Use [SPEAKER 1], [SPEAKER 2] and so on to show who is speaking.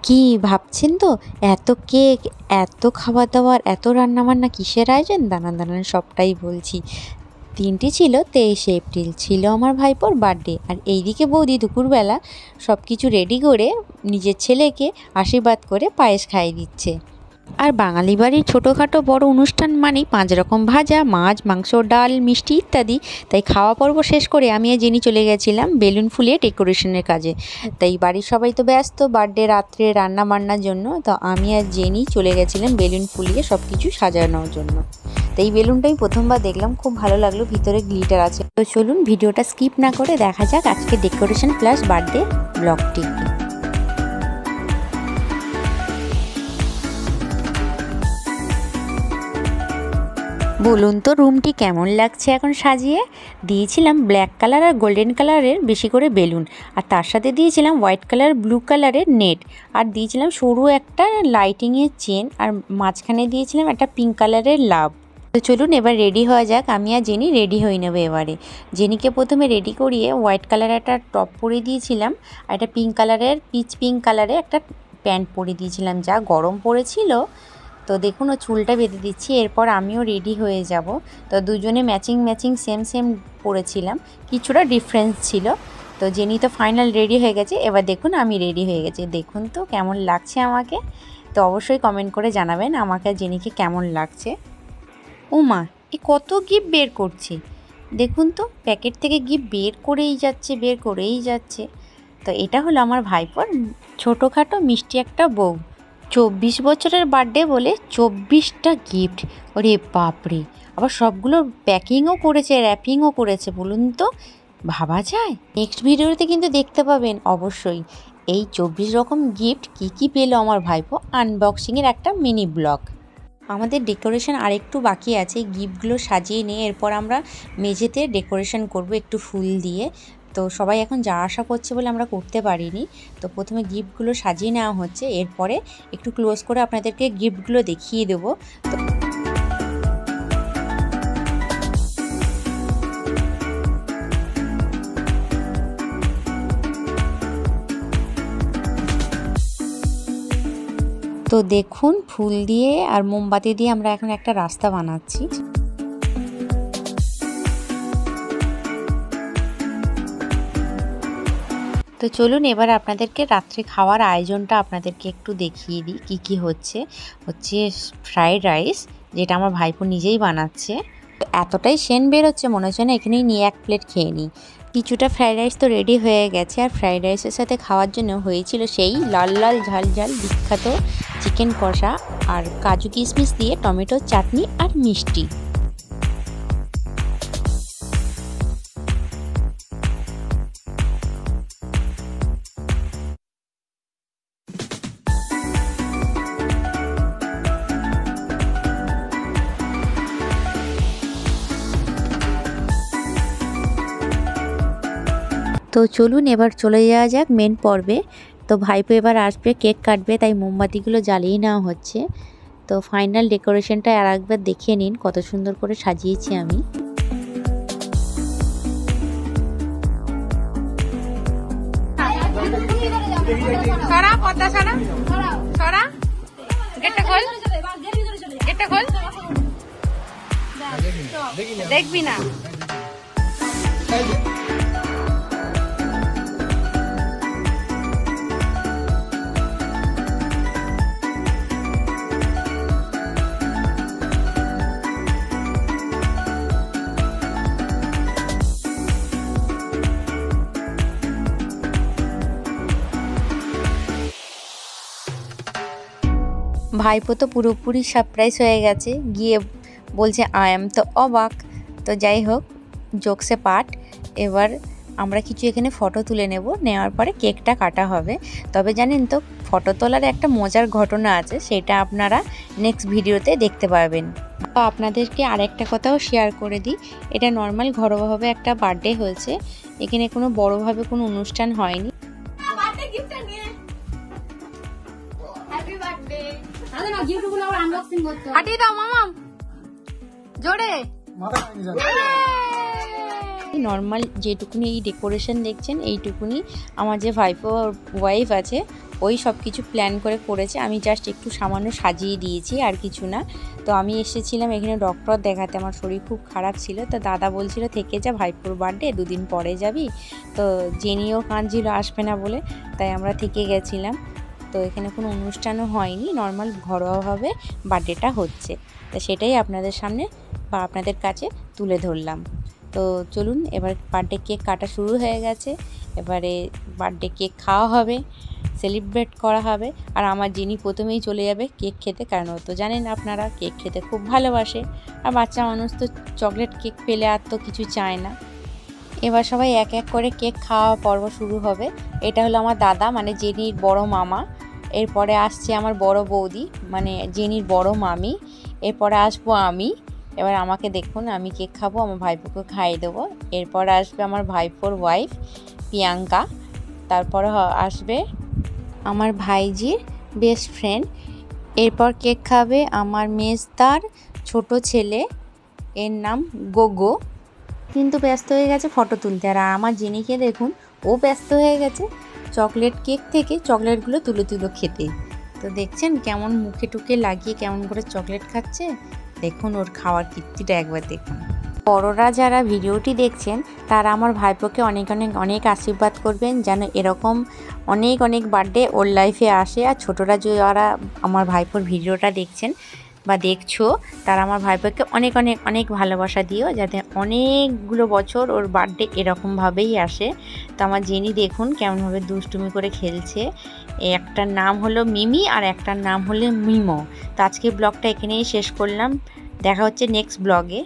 [SPEAKER 1] কি ভাবছেন তো, এত কেক, এত খাবার দাবার, এত রান্নাবান্না কিসের আয়োজন? দাঁড়ান দাঁড়ান সবটাই বলছি। দিনটি ছিল 23শে এপ্রিল, ছিল আমার ভাইপোর বার্থডে। আর এইদিকে বৌদি দুপুরবেলা সব কিছু রেডি করে নিজের ছেলেকে আশীর্বাদ করে পায়েস খাইয়ে দিচ্ছে। আর বাঙালি বাড়ির ছোটোখাটো বড় অনুষ্ঠান মানেই 5 রকম ভাজা, মাছ, মাংস, ডাল, মিষ্টি ইত্যাদি। তাই খাওয়া পর্ব শেষ করে আমি আর জেনি চলে গেছিলাম বেলুন ফুলিয়ে ডেকোরেশনের কাজে। তাই বাড়ির সবাই তো ব্যস্ত বার্থডে রাত্রে রান্না বান্নার জন্য, তো আমি আর জেনি চলে গেছিলাম বেলুন ফুলিয়ে সব কিছু সাজানোর জন্য। তো এই বেলুনটাই প্রথমবার দেখলাম, খুব ভালো লাগলো, ভিতরে গ্লিটার আছে। তো চলুন ভিডিওটা স্কিপ না করে দেখা যাক আজকে ডেকোরেশন প্লাস বার্থডে ব্লগটি। বলুন তো রুমটি কেমন লাগছে এখন সাজিয়ে? দিয়েছিলাম ব্ল্যাক কালার আর গোল্ডেন কালারের বেশি করে বেলুন, আর তার সাথে দিয়েছিলাম হোয়াইট কালার ব্লু কালারের নেট, আর দিয়েছিলাম সরু একটা লাইটিংয়ের চেন, আর মাঝখানে দিয়েছিলাম একটা পিঙ্ক কালারের লাভ। তো চলুন এবার রেডি হওয়া যাক। আমি আর জেনি রেডি হয়ে নেবো এবারে। জেনিকে প্রথমে রেডি করিয়ে হোয়াইট কালারের একটা টপ পরে দিয়েছিলাম, আর একটা পিঙ্ক কালারের পিঙ্ক কালারের একটা প্যান্ট পরে দিয়েছিলাম। যা গরম পড়েছিল, তো দেখুন ও চুলটা বেঁধে দিচ্ছি। এরপর আমিও রেডি হয়ে যাব। তো দুজনে ম্যাচিং সেম পরেছিলাম, কিছুটা ডিফারেন্স ছিল। তো জেনি তো ফাইনাল রেডি হয়ে গেছে। এবার দেখুন আমি রেডি হয়ে গেছি। দেখুন তো কেমন লাগছে আমাকে। তো অবশ্যই কমেন্ট করে জানাবেন আমাকে আর জেনিকে কেমন লাগছে। ওমা, এ কত গিফট বের করছে দেখুন তো, প্যাকেট থেকে গিফট বের করেই যাচ্ছে। তো এটা হলো আমার ভাইপোর ছোটোখাটো মিষ্টি একটা বউ। 24 বছরের বার্থডে বলে 24টা গিফট, ওরে বাপরে! আবার সবগুলো প্যাকিংও করেছে, র্যাপিংও করেছে। বলুন তো ভাবা যায়? নেক্সট ভিডিওতে কিন্তু দেখতে পাবেন অবশ্যই এই 24 রকম গিফট কী পেলো আমার ভাইপো, আনবক্সিংয়ের একটা মিনি ব্লগ। আমাদের ডেকোরেশন আরেকটু বাকি আছে, গিফটগুলো সাজিয়ে নিয়ে এরপর আমরা মেঝেতে ডেকোরেশন করব একটু ফুল দিয়ে। তো সবাই এখন যা আশা করছে বলে আমরা করতে পারিনি। তো প্রথমে গিফটগুলো সাজিয়ে নেওয়া হচ্ছে, এরপরে একটু ক্লোজ করে আপনাদেরকে গিফটগুলো দেখিয়ে দেবো। তো দেখুন ফুল দিয়ে আর মোমবাতি দিয়ে আমরা এখন একটা রাস্তা বানাচ্ছি। তো চলুন এবার আপনাদেরকে রাত্রে খাওয়ার আয়োজনটা আপনাদেরকে একটু দেখিয়ে দিই কী হচ্ছে ফ্রাইড রাইস, যেটা আমার ভাইপো নিজেই বানাচ্ছে। তো এতটাই সেন্ট বেরোচ্ছে মনে হচ্ছে না এখানেই নিয়ে 1 প্লেট খেয়ে নিই। কিছুটা ফ্রাইড রাইস তো রেডি হয়ে গেছে, আর ফ্রাইড রাইসের সাথে খাওয়ার জন্য হয়েছিল সেই লাল লাল ঝাল ঝাল বিখ্যাত চিকেন কষা, আর কাজু কিশমিশ দিয়ে টমেটো চাটনি আর মিষ্টি। তো চলুন এবার চলে যাওয়া যাক মেন পর্বে। তো ভাইপো এবার আসবে, কেক কাটবে, তাই মোমবাতিগুলো জ্বালিয়ে নেওয়া হচ্ছে। তো ফাইনাল ডেকোরেশনটা আর একবার দেখে নিন কত সুন্দর করে সাজিয়েছি আমি। দেখবি না ভাইপো তো পুরোপুরি সারপ্রাইজ হয়ে গেছে, গিয়ে বলছে আই এম তো অবাক। তো যাই হোক, জোকসে পার্ট। এবার আমরা কিছু এখানে ফটো তুলে নেওয়ার পরে কেকটা কাটা হবে। তবে জানেন তো ফটো তোলার একটা মজার ঘটনা আছে, সেটা আপনারা নেক্সট ভিডিওতে দেখতে পাবেন। তো আপনাদেরকে আরেকটা কথাও শেয়ার করে দিই, এটা নর্মাল ঘরোয়াভাবে একটা বার্থডে হয়েছে, এখানে কোনো বড়োভাবে কোনো অনুষ্ঠান হয়নি। হাঁটিয়ে দাও মামা জোরে। কি নর্মাল যেটুকুনি এই ডেকোরেশন দেখছেন এইটুকুনি আমার যে ভাইপো ওয়াইফ আছে ওই সব কিছু প্ল্যান করে করেছে, আমি জাস্ট একটু সামান্য সাজিয়ে দিয়েছি আর কিছু না। তো আমি এসেছিলাম এখানে ডক্টর দেখাতে, আমার শরীর খুব খারাপ ছিল। তো দাদা বলছিল থেকে যা, ভাইপোর বার্থডে 2 দিন পরে যাবি। তো জেনিও কাঁদছিল আসবে না বলে, তাই আমরা থেকে গেছিলাম। তো এখানে কোনো অনুষ্ঠানও হয়নি, নর্মাল ঘরোয়াভাবে বার্থডেটা হচ্ছে। তো সেটাই আপনাদের সামনে বা আপনাদের কাছে তুলে ধরলাম। তো চলুন, এবার বার্থডে কেক কাটা শুরু হয়ে গেছে। এবারে বার্থডে কেক খাওয়া হবে, সেলিব্রেট করা হবে। আর আমার জিনি প্রথমেই চলে যাবে কেক খেতে, কারণ ও তো জানেন আপনারা কেক খেতে খুব ভালোবাসে। আর বাচ্চা মানুষ তো চকলেট কেক পেলে আর তো কিছু চায় না। এবার সবাই এক এক করে কেক খাওয়া পর্ব শুরু হবে। এটা হলো আমার দাদা, মানে জেনির বড় মামা। এরপরে আসছে আমার বড় বৌদি, মানে জেনির বড় মামি। এরপরে আসবো আমি। এবার আমাকে দেখুন, আমি কেক খাবো, আমার ভাইপোকে খাইয়ে দেবো। এরপর আসবে আমার ভাইপোর ওয়াইফ প্রিয়াঙ্কা। তারপরে আসবে আমার ভাইজির বেস্ট ফ্রেন্ড। এরপর কেক খাবে আমার মেজদার ছোট ছেলে, এর নাম গোগো। কিন্তু ব্যস্ত হয়ে গেছে ফটো তুলতে। আর আমার জেনিকে দেখুন, ও ব্যস্ত হয়ে গেছে চকলেট কেক থেকে চকলেটগুলো তুলে তুলে খেতে। তো দেখছেন কেমন মুখে টুকে লাগিয়ে কেমন করে চকলেট খাচ্ছে, দেখুন ওর খাওয়ার কীর্তিটা একবার দেখুন। বড়রা যারা ভিডিওটি দেখছেন তারা আমার ভাইপোকে অনেক অনেক অনেক আশীর্বাদ করবেন, যেন এরকম অনেক অনেক বার্থডে ওর লাইফে আসে। আর ছোটরা যারা আমার ভাইপোর ভিডিওটা দেখছেন বা দেখছো, তারা আমার ভাইপোকে অনেক অনেক অনেক ভালোবাসা দিও, যাতে অনেকগুলো বছর ওর বার্থডে এরকমভাবেই আসে। তো আমার জেনি দেখুন কেমনভাবে দুষ্টুমি করে খেলছে। একটার নাম হলো মিমি আর একটার নাম হলো মিমো। তো আজকে ব্লগটা এখানেই শেষ করলাম, দেখা হচ্ছে নেক্সট ব্লগে।